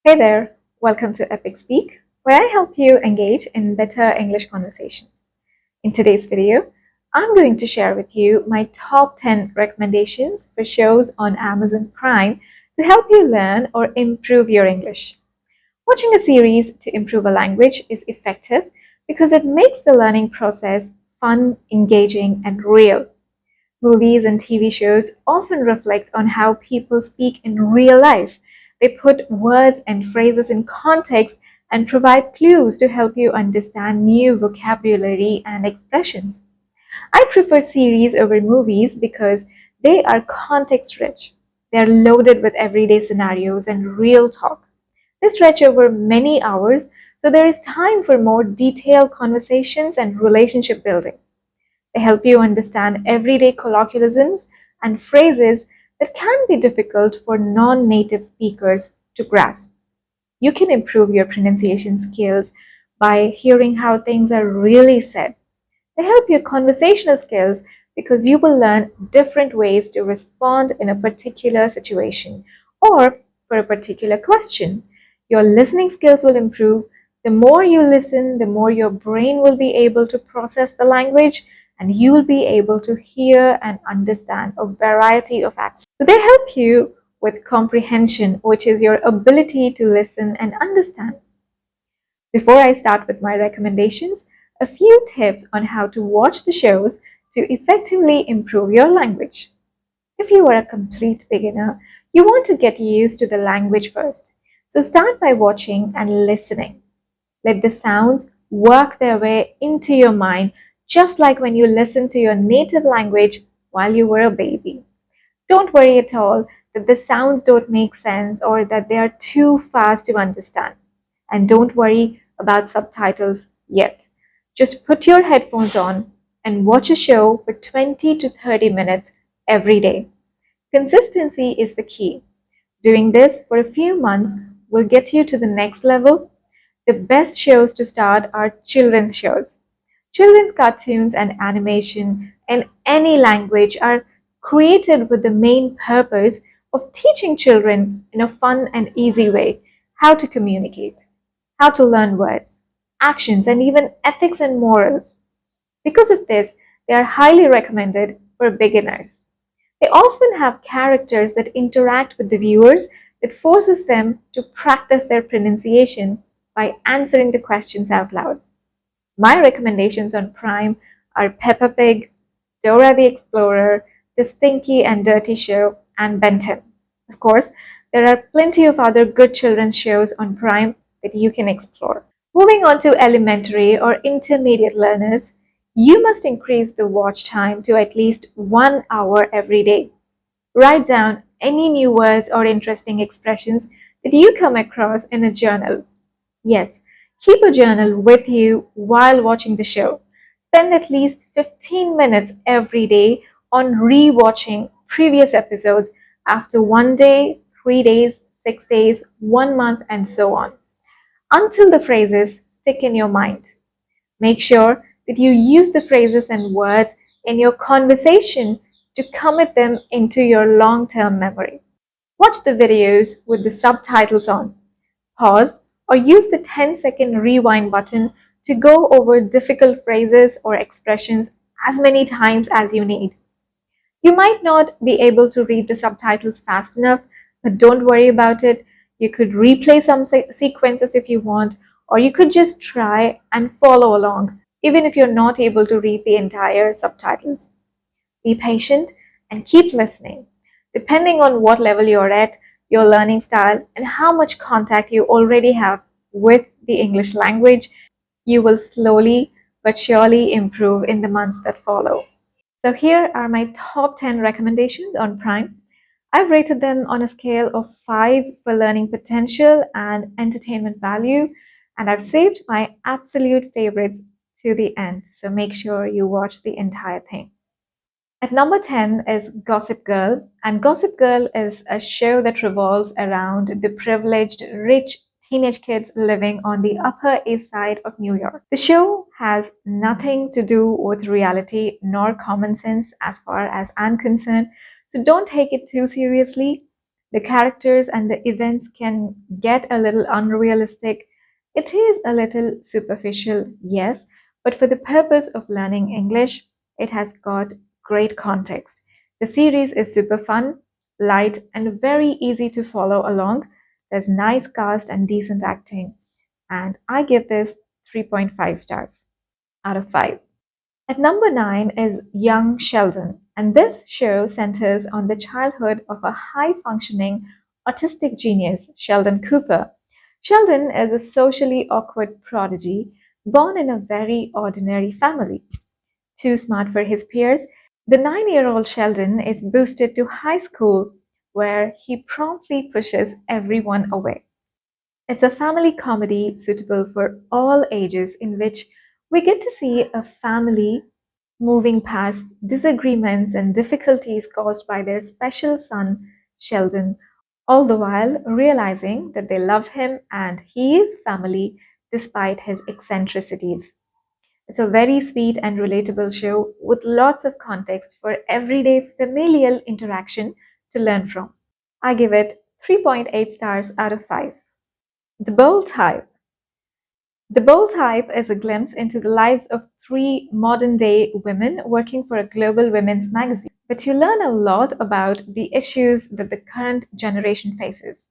Hey there, welcome to epicspeak, where I help you engage in better English conversations. In today's video, I'm going to share with you my top 10 recommendations for shows on Amazon Prime to help you learn or improve your English. Watching a series to improve a language is effective because it makes the learning process fun, engaging, and real. Movies and TV shows often reflect on how people speak in real life. They put words and phrases in context and provide clues to help you understand new vocabulary and expressions. I prefer series over movies because they are context rich. They are loaded with everyday scenarios and real talk. They stretch over many hours, so there is time for more detailed conversations and relationship building. They help you understand everyday colloquialisms and phrases that can be difficult for non-native speakers to grasp. You can improve your pronunciation skills by hearing how things are really said. They help your conversational skills because you will learn different ways to respond in a particular situation or for a particular question. Your listening skills will improve. The more you listen, the more your brain will be able to process the language and you will be able to hear and understand a variety of accents. So they help you with comprehension, which is your ability to listen and understand. Before I start with my recommendations, a few tips on how to watch the shows to effectively improve your language. If you are a complete beginner, you want to get used to the language first. So start by watching and listening. Let the sounds work their way into your mind, just like when you listen to your native language while you were a baby. Don't worry at all that the sounds don't make sense or that they are too fast to understand. And don't worry about subtitles yet. Just put your headphones on and watch a show for 20 to 30 minutes every day. Consistency is the key. Doing this for a few months will get you to the next level. The best shows to start are children's shows. Children's cartoons and animation in any language are created with the main purpose of teaching children in a fun and easy way how to communicate, how to learn words, actions, and even ethics and morals. Because of this, they are highly recommended for beginners. They often have characters that interact with the viewers that forces them to practice their pronunciation by answering the questions out loud. My recommendations on Prime are Peppa Pig, Dora the Explorer, The Stinky and Dirty Show, and Ben 10. Of course, there are plenty of other good children's shows on Prime that you can explore. Moving on to elementary or intermediate learners, you must increase the watch time to at least 1 hour every day. Write down any new words or interesting expressions that you come across in a journal. Yes, keep a journal with you while watching the show. Spend at least 15 minutes every day on re-watching previous episodes after 1 day, 3 days, 6 days, 1 month, and so on, until the phrases stick in your mind. Make sure that you use the phrases and words in your conversation to commit them into your long-term memory. Watch the videos with the subtitles on. Pause or use the 10-second rewind button to go over difficult phrases or expressions as many times as you need. You might not be able to read the subtitles fast enough, but don't worry about it. You could replay some sequences if you want, or you could just try and follow along, even if you're not able to read the entire subtitles. Be patient and keep listening. Depending on what level you're at, your learning style, and how much contact you already have with the English language, you will slowly but surely improve in the months that follow. So here are my top 10 recommendations on Prime. I've rated them on a scale of 5 for learning potential and entertainment value, and I've saved my absolute favorites to the end, so make sure you watch the entire thing. At number 10 is Gossip Girl, and Gossip Girl is a show that revolves around the privileged, rich teenage kids living on the Upper East Side of New York. The show has nothing to do with reality nor common sense as far as I'm concerned, so don't take it too seriously. The characters and the events can get a little unrealistic. It is a little superficial, yes, but for the purpose of learning English, it has got great context. The series is super fun, light, and very easy to follow along. There's nice cast and decent acting, and I give this 3.5 stars out of 5. At number 9 is Young Sheldon, and this show centers on the childhood of a high functioning autistic genius, Sheldon Cooper. Sheldon is a socially awkward prodigy born in a very ordinary family. Too smart for his peers, the 9-year-old Sheldon is boosted to high school where he promptly pushes everyone away. It's a family comedy suitable for all ages in which we get to see a family moving past disagreements and difficulties caused by their special son, Sheldon, all the while realizing that they love him and he is family despite his eccentricities. It's a very sweet and relatable show with lots of context for everyday familial interaction to learn from. I give it 3.8 stars out of 5. The Bold Type. The Bold Type is a glimpse into the lives of three modern day women working for a global women's magazine. But you learn a lot about the issues that the current generation faces.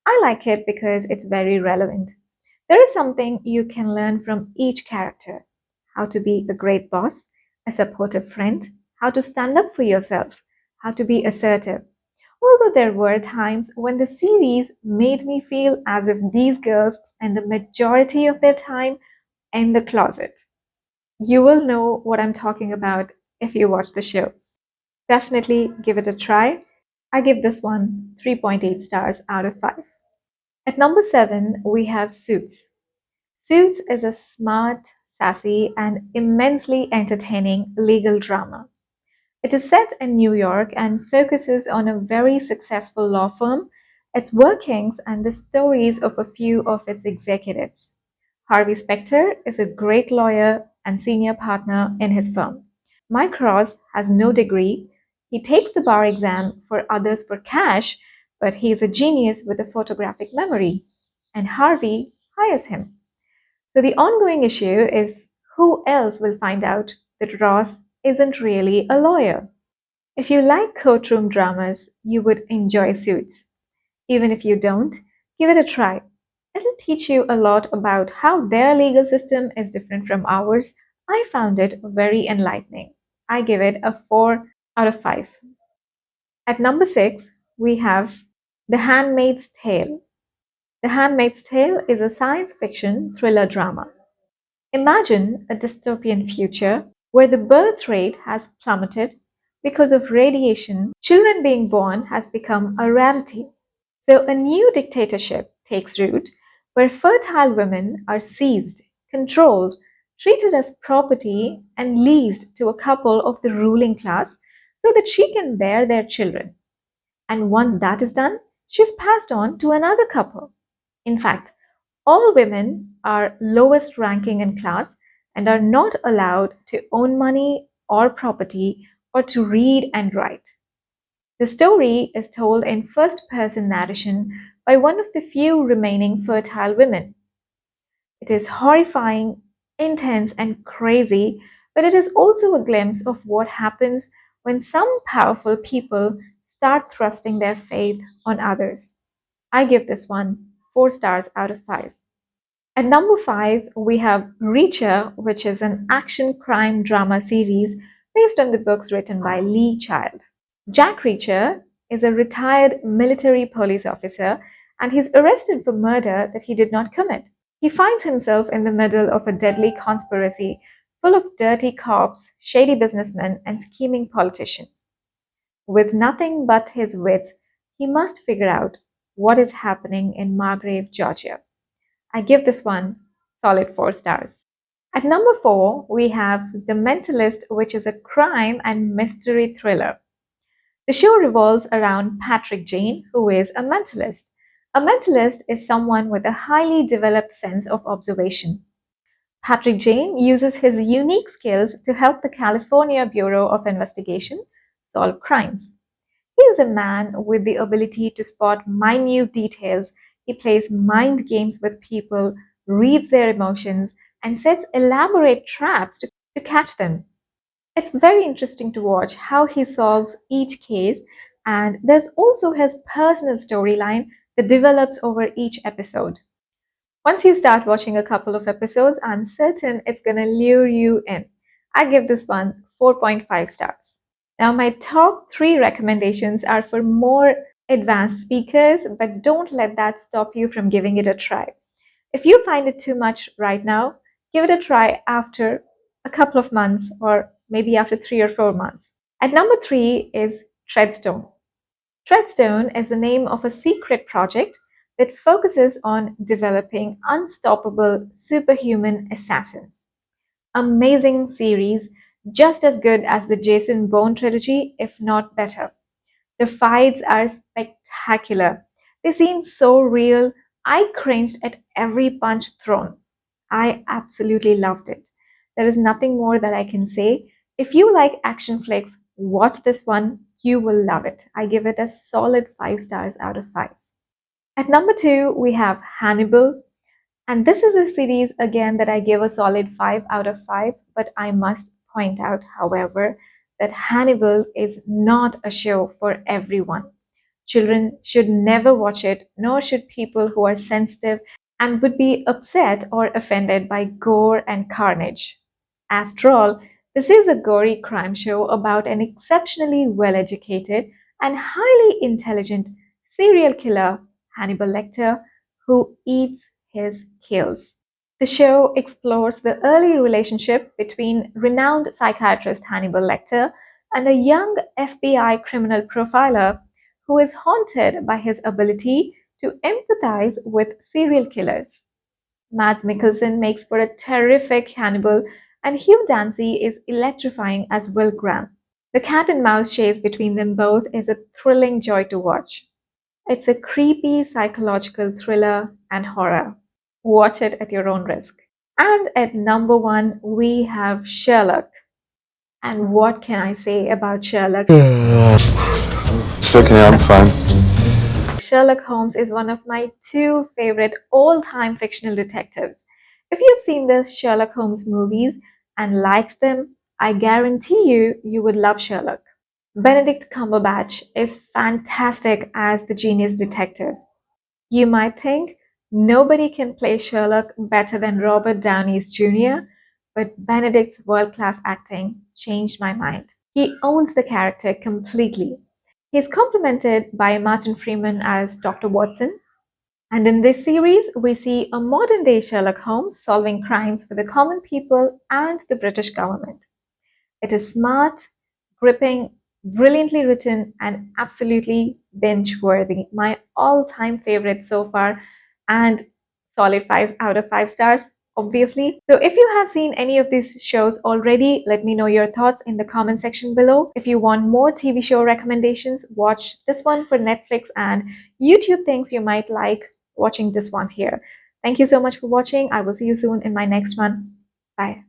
I like it because it's very relevant. There is something you can learn from each character: how to be a great boss, a supportive friend, how to stand up for yourself, how to be assertive. Although there were times when the series made me feel as if these girls spend the majority of their time in the closet. You will know what I'm talking about if you watch the show. Definitely give it a try. I give this one 3.8 stars out of 5. At number 7, we have Suits. Suits is a smart, sassy, and immensely entertaining legal drama. It is set in New York and focuses on a very successful law firm, its workings, and the stories of a few of its executives. Harvey Specter is a great lawyer and senior partner in his firm. Mike Ross has no degree. He takes the bar exam for others for cash, but he is a genius with a photographic memory, and Harvey hires him. So the ongoing issue is who else will find out that Ross isn't really a lawyer? If you like courtroom dramas, you would enjoy Suits. Even if you don't, give it a try. It'll teach you a lot about how their legal system is different from ours. I found it very enlightening. I give it a 4 out of 5. At number 6, we have The Handmaid's Tale. The Handmaid's Tale is a science fiction thriller drama. Imagine a dystopian future where the birth rate has plummeted because of radiation. Children being born has become a rarity. So a new dictatorship takes root where fertile women are seized, controlled, treated as property, and leased to a couple of the ruling class so that she can bear their children. And once that is done, she is passed on to another couple. In fact, all women are lowest ranking in class and are not allowed to own money or property or to read and write. The story is told in first person narration by one of the few remaining fertile women. It is horrifying, intense, and crazy, but it is also a glimpse of what happens when some powerful people start thrusting their faith on others. I give this one 4 stars out of 5. At number 5, we have Reacher, which is an action crime drama series based on the books written by Lee Child. Jack Reacher is a retired military police officer and he's arrested for murder that he did not commit. He finds himself in the middle of a deadly conspiracy full of dirty cops, shady businessmen, and scheming politicians. With nothing but his wits, he must figure out what is happening in Margrave, Georgia. I give this one solid 4 stars. At number 4, we have The Mentalist, which is a crime and mystery thriller. The show revolves around Patrick Jane, who is a mentalist. A mentalist is someone with a highly developed sense of observation. Patrick Jane uses his unique skills to help the California Bureau of Investigation solve crimes. He is a man with the ability to spot minute details. He plays mind games with people, reads their emotions, and sets elaborate traps to catch them. It's very interesting to watch how he solves each case, and there's also his personal storyline that develops over each episode. Once you start watching a couple of episodes, I'm certain it's gonna lure you in. I give this one 4.5 stars. Now, my top three recommendations are for more advanced speakers, but don't let that stop you from giving it a try. If you find it too much right now, give it a try after a couple of months or maybe after 3 or 4 months. At number three is Treadstone. Treadstone is the name of a secret project that focuses on developing unstoppable superhuman assassins. Amazing series, just as good as the Jason Bourne trilogy, if not better. The fights are spectacular. They seem so real. I cringed at every punch thrown. I absolutely loved it. There is nothing more that I can say. If you like action flicks, watch this one. You will love it. I give it a solid 5 stars out of 5. At number 2, we have Hannibal. And this is a series again that I give a solid 5 out of 5. But I must point out, however, that Hannibal is not a show for everyone. Children should never watch it, nor should people who are sensitive and would be upset or offended by gore and carnage. After all, this is a gory crime show about an exceptionally well educated and highly intelligent serial killer, Hannibal Lecter, who eats his kills. The show explores the early relationship between renowned psychiatrist Hannibal Lecter and a young FBI criminal profiler who is haunted by his ability to empathize with serial killers. Mads Mikkelsen makes for a terrific Hannibal, and Hugh Dancy is electrifying as Will Graham. The cat and mouse chase between them both is a thrilling joy to watch. It's a creepy psychological thriller and horror. Watch it at your own risk. And at number 1, we have Sherlock. And what can I say about Sherlock? It's okay, I'm fine. Sherlock Holmes is one of my two favorite all-time fictional detectives. If you've seen the Sherlock Holmes movies and liked them, I guarantee you would love Sherlock. Benedict Cumberbatch is fantastic as the genius detective. You might think nobody can play Sherlock better than Robert Downey Jr., but Benedict's world-class acting changed my mind. He owns the character completely. He is complemented by Martin Freeman as Dr. Watson. And in this series, we see a modern day Sherlock Holmes solving crimes for the common people and the British government. It is smart, gripping, brilliantly written, and absolutely binge worthy. My all time favorite so far, and solid 5 out of 5 stars, obviously. So, if you have seen any of these shows already, let me know your thoughts in the comment section below. If you want more TV show recommendations, watch this one for Netflix, and YouTube thinks you might like watching this one here. Thank you so much for watching. I will see you soon in my next one. Bye.